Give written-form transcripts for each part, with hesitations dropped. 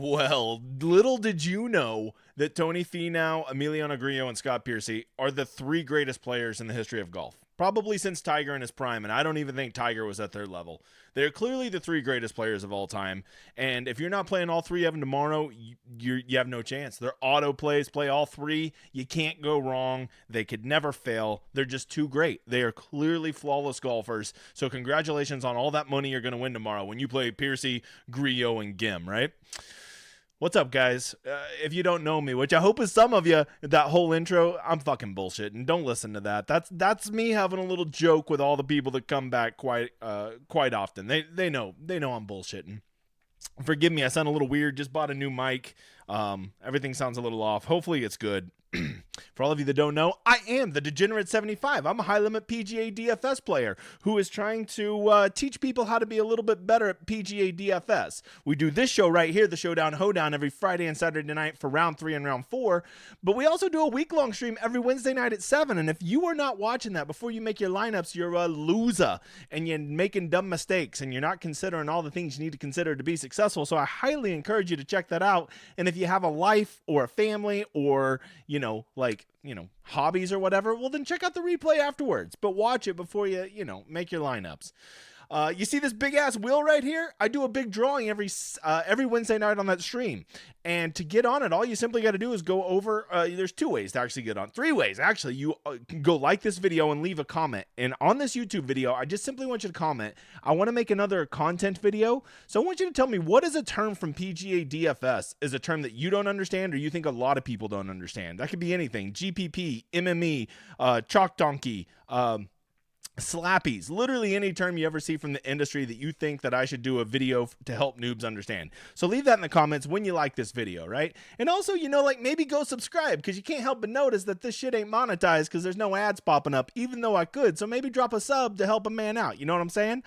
Well, little did you know that Tony Finau, Emiliano Grillo, and Scott Piercy are the three greatest players in the history of golf. Probably since Tiger in his prime, and I don't even think Tiger was at their level. They're clearly the three greatest players of all time, and if you're not playing all three of them tomorrow, you have no chance. They're auto plays, play all three. You can't go wrong. They could never fail. They're just too great. They are clearly flawless golfers, so congratulations on all that money you're going to win tomorrow when you play Piercy, Grillo, and Gim, right? What's up, guys? If you don't know me, which I hope is some of you, that whole intro, I'm fucking bullshitting. Don't listen to that. That's me having a little joke with all the people that come back quite often. They know I'm bullshitting. Forgive me, I sound a little weird. Just bought a new mic. Everything sounds a little off. Hopefully it's good. For all of you that don't know, I am the Degenerate 75. I'm a high-limit PGA DFS player who is trying to teach people how to be a little bit better at PGA DFS. We do this show right here, the Showdown Hoedown, every Friday and Saturday night for round 3 and round 4. But we also do a week-long stream every Wednesday night at 7. And if you are not watching that before you make your lineups, you're a loser and you're making dumb mistakes and you're not considering all the things you need to consider to be successful. So I highly encourage you to check that out. And if you have a life or a family or, hobbies or whatever, well, then check out the replay afterwards, but watch it before you make your lineups. You see this big ass wheel right here? I do a big drawing every Wednesday night on that stream. And to get on it, all you simply got to do is go over. There's 2 ways to actually get on. 3 ways. Actually, you can go like this video and leave a comment. And on this YouTube video, I just simply want you to comment. I want to make another content video. So I want you to tell me, what is a term from PGA DFS is a term that you don't understand or you think a lot of people don't understand? That could be anything. GPP, MME, Chalk Donkey, slappies, literally any term you ever see from the industry that you think that I should do a video to help noobs understand. So leave that in the comments when you like this video, right? And also, maybe go subscribe, because you can't help but notice that this shit ain't monetized because there's no ads popping up, even though I could. So maybe drop a sub to help a man out. You know what I'm saying?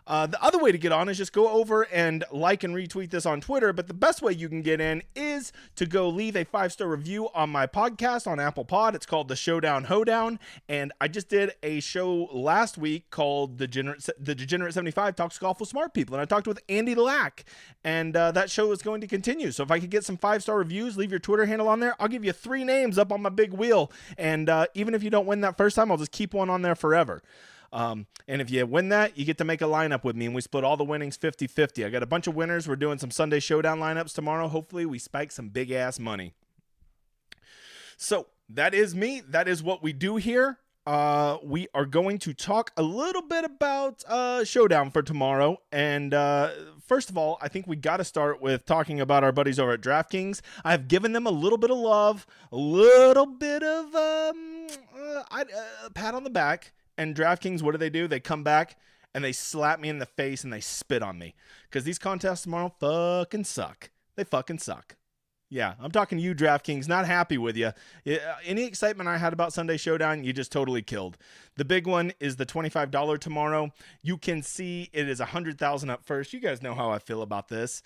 The other way to get on is just go over and like and retweet this on Twitter. But the best way you can get in is to go leave a 5-star review on my podcast on Apple Pod. It's called the Showdown Hoedown. And I just did a show last week called the Degenerate 75 Talks Golf with Smart People. And I talked with Andy Lack. And that show is going to continue. So if I could get some 5-star reviews, leave your Twitter handle on there. I'll give you 3 names up on my big wheel. And even if you don't win that first time, I'll just keep one on there forever. And if you win that, you get to make a lineup with me, and we split all the winnings 50-50. I got a bunch of winners. We're doing some Sunday Showdown lineups tomorrow. Hopefully we spike some big ass money. So that is me. That is what we do here. We are going to talk a little bit about Showdown for tomorrow. And first of all, I think we got to start with talking about our buddies over at Draftkings. I've given them a little bit of love, a little bit of a pat on the back. And DraftKings, what do? They come back and they slap me in the face and they spit on me. Because these contests tomorrow fucking suck. They fucking suck. Yeah, I'm talking to you, DraftKings. Not happy with you. Any excitement I had about Sunday Showdown, you just totally killed. The big one is the $25 tomorrow. You can see it is $100,000 up first. You guys know how I feel about this.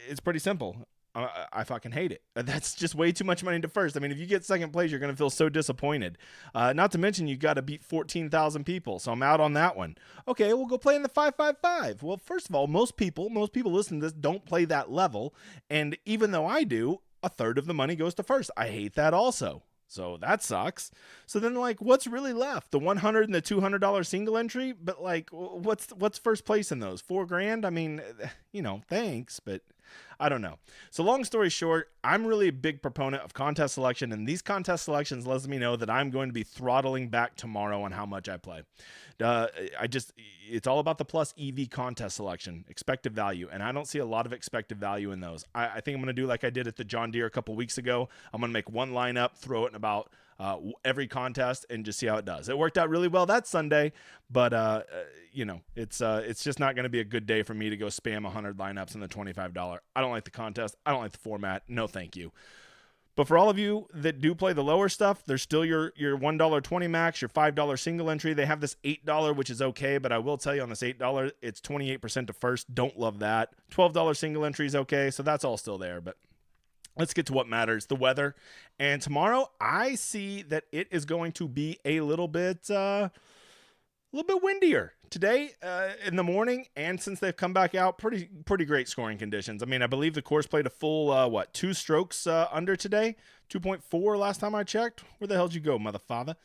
It's pretty simple. I fucking hate it. That's just way too much money to first. I mean, if you get second place, you're going to feel so disappointed. Not to mention, you got to beat 14,000 people. So I'm out on that one. Okay, we'll go play in the 555. Well, first of all, most people listening to this don't play that level. And even though I do, a third of the money goes to first. I hate that also. So that sucks. So then, what's really left? The $100 and the $200 single entry? But what's first place in those? $4,000? I mean, thanks, but I don't know. So long story short, I'm really a big proponent of contest selection, and these contest selections lets me know that I'm going to be throttling back tomorrow on how much I play. It's all about the plus EV contest selection, expected value, and I don't see a lot of expected value in those. I think I'm going to do like I did at the John Deere a couple weeks ago. I'm going to make one lineup, throw it in about every contest, and just see how it does. It worked out really well that Sunday, but it's just not going to be a good day for me to go spam 100 lineups in the $25. I don't like the contest. I don't like the format. No, thank you. But for all of you that do play the lower stuff, there's still your $1.20 max, your $5 single entry. They have this $8, which is okay, but I will tell you on this $8, it's 28% to first. Don't love that. $12 single entry is okay, so that's all still there, but let's get to what matters, the weather. And tomorrow, I see that it is going to be a little bit a little bit windier today in the morning, and since they've come back out, pretty great scoring conditions. I mean, I believe the course played a full 2 strokes under today, 2.4 last time I checked. Where the hell did you go, mother father?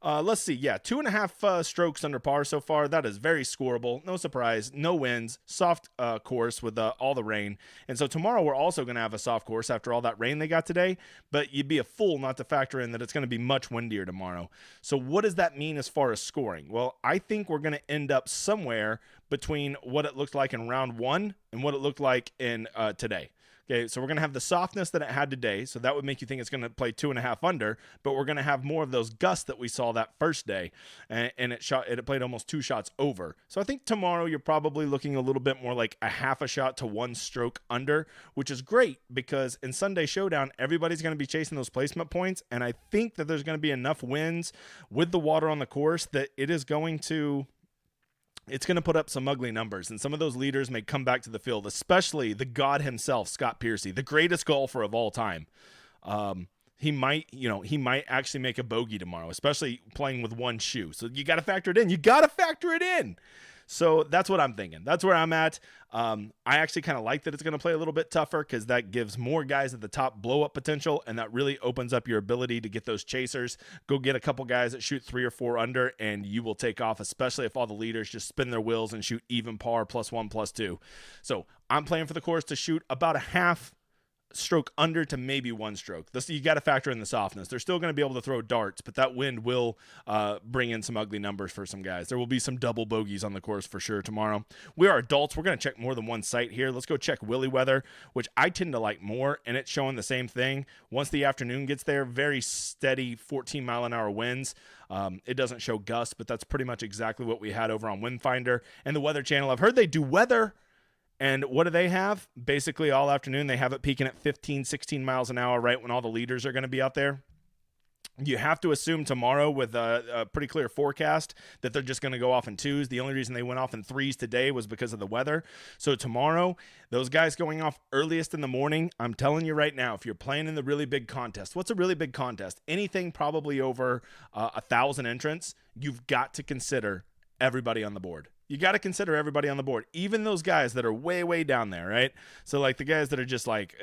Let's see. Yeah, 2.5 strokes under par so far. That is very scoreable. No surprise. No winds. Soft course with all the rain. And so tomorrow we're also going to have a soft course after all that rain they got today. But you'd be a fool not to factor in that it's going to be much windier tomorrow. So what does that mean as far as scoring? Well, I think we're going to end up somewhere between what it looked like in round 1 and what it looked like in today. Okay, so we're going to have the softness that it had today, so that would make you think it's going to play 2.5 under, but we're going to have more of those gusts that we saw that first day, and it played almost 2 shots over. So I think tomorrow you're probably looking a little bit more like a half a shot to 1 stroke under, which is great because in Sunday Showdown, everybody's going to be chasing those placement points, and I think that there's going to be enough winds with the water on the course that it's going to put up some ugly numbers, and some of those leaders may come back to the field, especially the god himself, Scott Piercy, the greatest golfer of all time. He might actually make a bogey tomorrow, especially playing with 1 shoe. So you got to factor it in. So that's what I'm thinking. That's where I'm at. I actually kind of like that it's going to play a little bit tougher because that gives more guys at the top blow-up potential, and that really opens up your ability to get those chasers. Go get a couple guys that shoot 3 or 4 under, and you will take off, especially if all the leaders just spin their wheels and shoot even par +1, +2. So I'm playing for the course to shoot about a half stroke under to maybe 1 stroke. You got to factor in the softness. They're still going to be able to throw darts, but that wind will bring in some ugly numbers for some guys. There will be some double bogeys on the course for sure tomorrow. We are adults. We're going to check more than one site here. Let's go check Willy Weather, which I tend to like more, and it's showing the same thing. Once the afternoon gets there, very steady 14-mile-an-hour winds. It doesn't show gusts, but that's pretty much exactly what we had over on Windfinder and the Weather Channel. I've heard they do weather. And what do they have? Basically all afternoon, they have it peaking at 15, 16 miles an hour, right when all the leaders are going to be out there. You have to assume tomorrow with a pretty clear forecast that they're just going to go off in 2s. The only reason they went off in 3s today was because of the weather. So tomorrow, those guys going off earliest in the morning, I'm telling you right now, if you're playing in the really big contest, what's a really big contest? Anything probably over 1,000 entrants, you've got to consider everybody on the board. You got to consider everybody on the board, even those guys that are way, way down there, right? So, like, the guys that are just like,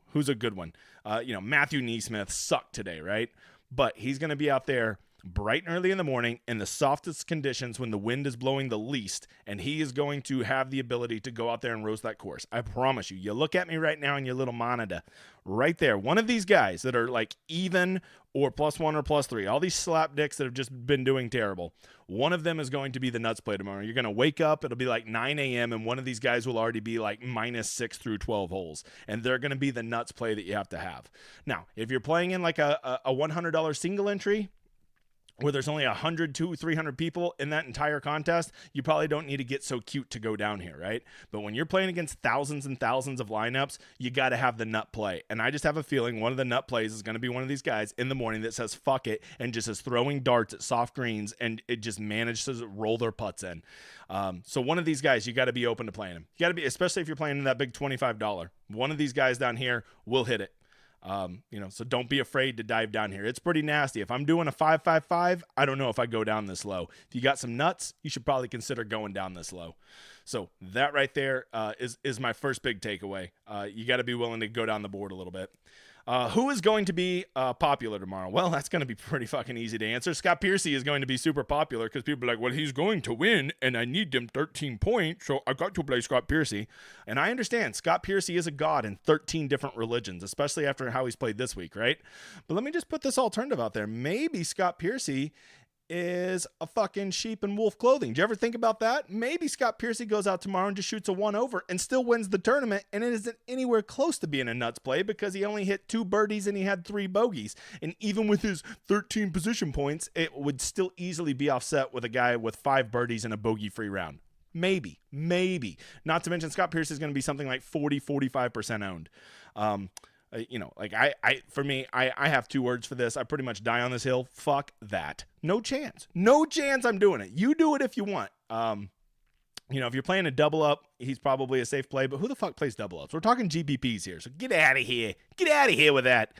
who's a good one? Matthew Neesmith sucked today, right? But he's going to be out there bright and early in the morning in the softest conditions when the wind is blowing the least, and he is going to have the ability to go out there and roast that course. I promise you. You look at me right now in your little monitor, right there. One of these guys that are like even or +1 or +3, all these slap dicks that have just been doing terrible, one of them is going to be the nuts play tomorrow. You're going to wake up, it'll be like 9 a.m., and one of these guys will already be like -6 through 12 holes, and they're going to be the nuts play that you have to have. Now, if you're playing in like a $100 single entry, where there's only 100, 200, 300 people in that entire contest, you probably don't need to get so cute to go down here, right? But when you're playing against thousands and thousands of lineups, you got to have the nut play. And I just have a feeling one of the nut plays is going to be one of these guys in the morning that says fuck it and just is throwing darts at soft greens, and it just manages to roll their putts in. So one of these guys, you got to be open to playing him. You got to be, especially if you're playing in that big $25. One of these guys down here will hit it. So don't be afraid to dive down here. It's pretty nasty. If I'm doing a 5.55, I don't know if I go down this low. If you got some nuts, you should probably consider going down this low. So that right there is my first big takeaway. You got to be willing to go down the board a little bit. Who is going to be popular tomorrow? Well, that's going to be pretty fucking easy to answer. Scott Piercy is going to be super popular because people are like, well, he's going to win, and I need them 13 points, so I got to play Scott Piercy. And I understand Scott Piercy is a god in 13 different religions, especially after how he's played this week, right? But let me just put this alternative out there. Maybe Scott Piercy is a fucking sheep in wolf clothing. Do you ever think about that? Maybe Scott Piercy goes out tomorrow and just shoots a 1 over and still wins the tournament, and it isn't anywhere close to being a nuts play because he only hit 2 birdies and he had 3 bogeys. And even with his 13 position points, it would still easily be offset with a guy with 5 birdies and a bogey-free round. Maybe. Not to mention Scott Piercy is going to be something like 40-45% owned. For me, I have 2 words for this. I pretty much die on this hill. Fuck that. No chance I'm doing it. You do it if you want. If you're playing a double up, he's probably a safe play, but who the fuck plays double ups? We're talking GPPs here, so get out of here. Get out of here with that.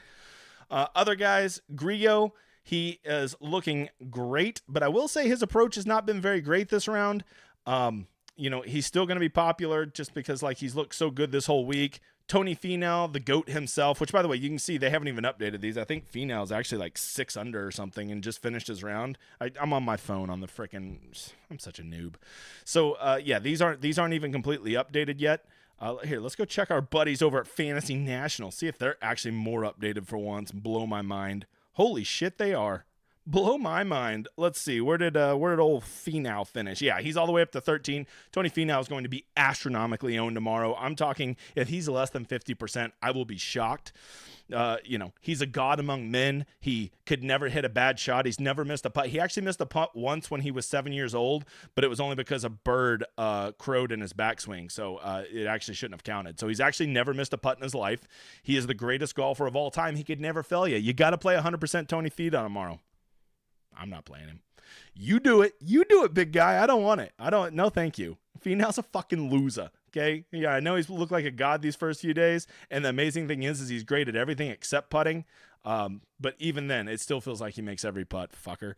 Other guys, Grillo, He is looking great, but I will say his approach has not been very great this round. You know, he's still going to be popular just because like he's looked so good this whole week. Tony Finau, the GOAT himself, which by the way, you can see they haven't even updated these. I think Finau is actually like 6 under or something and just finished his round. I'm on my phone on the frickin', I'm such a noob. So yeah, these aren't even completely updated yet. Here, let's go check our buddies over at Fantasy National. See if they're actually more updated for once. Blow my mind. Holy shit, they are. Blow my mind. Let's see. Where did old Finau finish? Yeah, he's all the way up to 13. Tony Finau is going to be astronomically owned tomorrow. I'm talking if he's less than 50%, I will be shocked. You know, he's a god among men. He could never hit a bad shot. He's never missed a putt. He actually missed a putt once when he was 7 years old, but it was only because a bird crowed in his backswing. So it actually shouldn't have counted. So he's actually never missed a putt in his life. He is the greatest golfer of all time. He could never fail you. You got to play 100% Tony Finau tomorrow. I'm not playing him. You do it. You do it, big guy. I don't want it. No, thank you. Finau's a fucking loser. Okay. Yeah, I know he's looked like a god these first few days. And the amazing thing is he's great at everything except putting. But even then, it still feels like he makes every putt, fucker.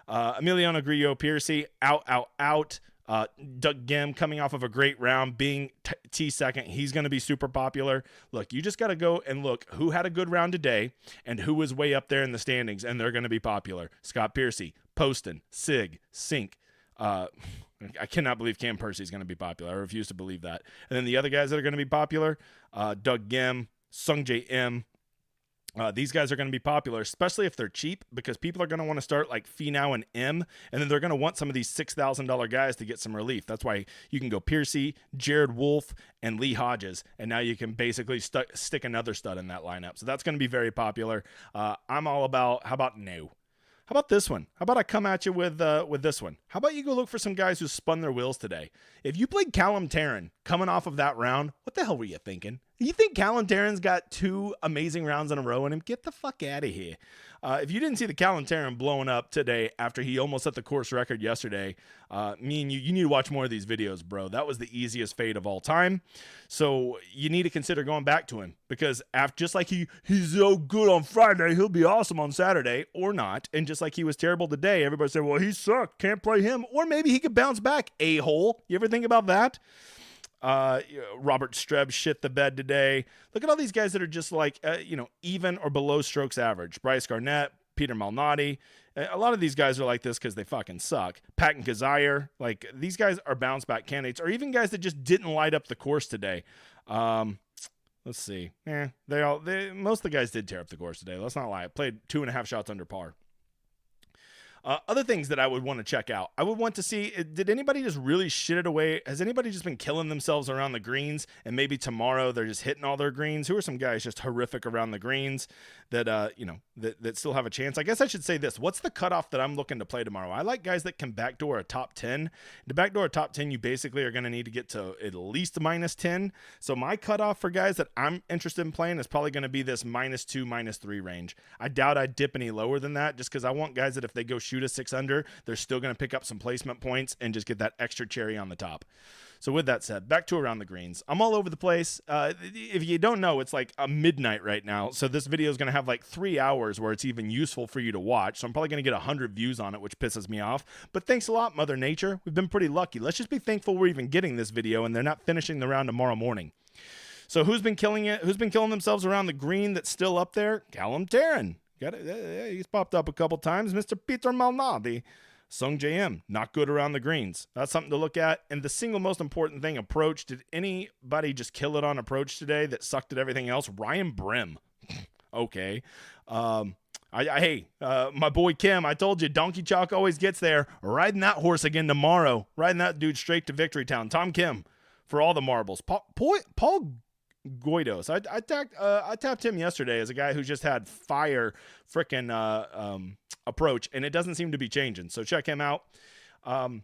Emiliano Grillo Piercy, out. Doug Gim coming off of a great round, being T2nd. He's going to be super popular. Look, you just got to go and look who had a good round today and who was way up there in the standings, and they're going to be popular. Scott Piercy, Poston, Sig, Sink. I cannot believe Cam Percy's going to be popular. I refuse to believe that. And then the other guys that are going to be popular, Doug Gim, Sungjae Im. These guys are going to be popular, especially if they're cheap, because people are going to want to start like Finau and M, and then they're going to want some of these $6,000 guys to get some relief. That's why you can go Piercy, Jared Wolf, and Lee Hodges, and now you can basically stick another stud in that lineup. So that's going to be very popular. I'm all about, how about no? How about this one? How about I come at you with this one? How about you go look for some guys who spun their wheels today? If you played Callum Tarrant coming off of that round, what the hell were you thinking? You think Callum Tarrant's got 2 amazing rounds in a row in him? Get the fuck out of here. If you didn't see the Callum Tarrant blowing up today after he almost set the course record yesterday, me and you need to watch more of these videos, bro. That was the easiest fade of all time. So you need to consider going back to him, because just like he's so good on Friday, he'll be awesome on Saturday or not. And just like he was terrible today, everybody said, well, he sucked, can't play him. Or maybe he could bounce back, a-hole. You ever think about that? Robert Streb shit the bed today. Look at all these guys that are just like, even or below strokes average. Bryce Garnett, Peter Malnati. A lot of these guys are like this because they fucking suck. Patton Kazire, like these guys are bounce back candidates, or even guys that just didn't light up the course today. Let's see. Most of the guys did tear up the course today. Let's not lie. I played 2.5 shots under par. Other things that I would want to check out. I would want to see, did anybody just really shit it away? Has anybody just been killing themselves around the greens, and maybe tomorrow they're just hitting all their greens? Who are some guys just horrific around the greens that, that still have a chance? I guess I should say this. What's the cutoff that I'm looking to play tomorrow? I like guys that can backdoor a top 10. To backdoor a top 10, you basically are going to need to get to at least -10. So my cutoff for guys that I'm interested in playing is probably going to be this -2, -3 range. I doubt I'd dip any lower than that, just because I want guys that if they go shoot a 6 under, they're still going to pick up some placement points and just get that extra cherry on the top. So with that said, back to around the greens. I'm all over the place. If you don't know, it's like a midnight right now. So this video is going to have like 3 hours where it's even useful for you to watch. So I'm probably going to get 100 views on it, which pisses me off. But thanks a lot, Mother Nature. We've been pretty lucky. Let's just be thankful we're even getting this video and they're not finishing the round tomorrow morning. So who's been killing it? Who's been killing themselves around the green that's still up there? Callum Tarrant. Got it. He's popped up a couple times. Mr. Peter Malnati. Sungjae Im, not good around the greens. That's something to look at. And the single most important thing, approach. Did anybody just kill it on approach today that sucked at everything else? Ryan Brim. Okay. Hey, my boy Kim, I told you, Donkey Chalk always gets there. Riding that horse again tomorrow. Riding that dude straight to Victory Town. Tom Kim for all the marbles. Paul Goidos. I tapped him yesterday as a guy who just had fire frickin' approach, and it doesn't seem to be changing. So check him out. And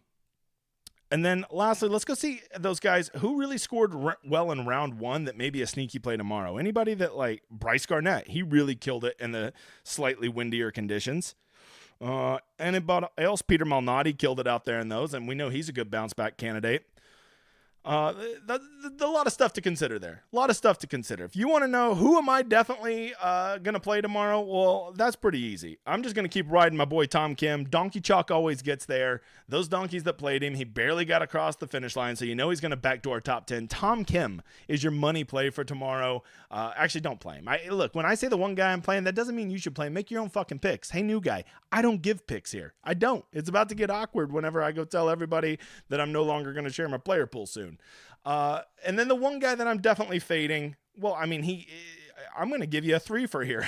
then lastly, let's go see those guys who really scored well in round 1 that may be a sneaky play tomorrow. Anybody that, like Bryce Garnett, he really killed it in the slightly windier conditions. Anybody else? Peter Malnati killed it out there in those, and we know he's a good bounce back candidate. A lot of stuff to consider there. A lot of stuff to consider. If you want to know who am I definitely going to play tomorrow, well, that's pretty easy. I'm just going to keep riding my boy Tom Kim. Donkey Chalk always gets there. Those donkeys that played him, he barely got across the finish line, so you know he's going to backdoor top 10. Tom Kim is your money play for tomorrow. Actually, don't play him. Look, when I say the one guy I'm playing, that doesn't mean you should play him. Make your own fucking picks. Hey, new guy, I don't give picks here. I don't. It's about to get awkward whenever I go tell everybody that I'm no longer going to share my player pool soon. And then the one guy that I'm definitely fading, well, I mean, I'm going to give you a 3 for here.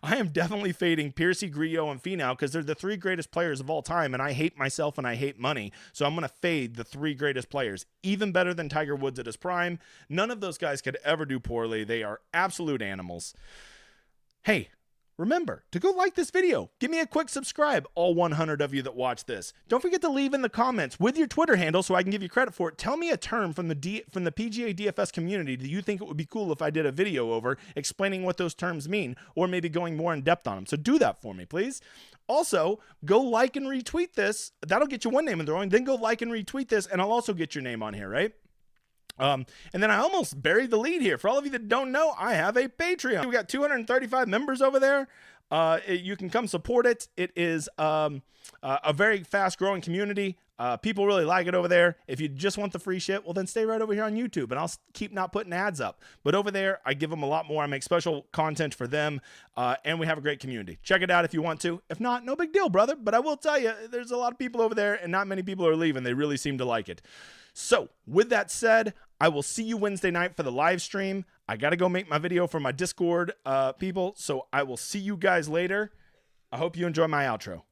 I am definitely fading Piercy, Grillo, and Finau because they're the 3 greatest players of all time, and I hate myself and I hate money, so I'm going to fade the 3 greatest players, even better than Tiger Woods at his prime. None of those guys could ever do poorly. They are absolute animals. Hey, remember to go like this video. Give me a quick subscribe, all 100 of you that watch this. Don't forget to leave in the comments with your Twitter handle so I can give you credit for it. Tell me a term from the PGA DFS community that you think it would be cool if I did a video over explaining what those terms mean, or maybe going more in depth on them. So do that for me, please. Also, go like and retweet this. That'll get you one name in the drawing. Then go like and retweet this, and I'll also get your name on here, right? And then I almost buried the lead here. For all of you that don't know, I have a Patreon. We got 235 members over there. You can come support it. It is a very fast growing community. People really like it over there. If you just want the free shit, well, then stay right over here on YouTube, and I'll keep not putting ads up. But over there, I give them a lot more. I make special content for them, and we have a great community. Check it out if you want to. If not, no big deal, brother. But I will tell you, there's a lot of people over there, and not many people are leaving. They really seem to like it. So, with that said, I will see you Wednesday night for the live stream. I got to go make my video for my Discord people, so I will see you guys later. I hope you enjoy my outro.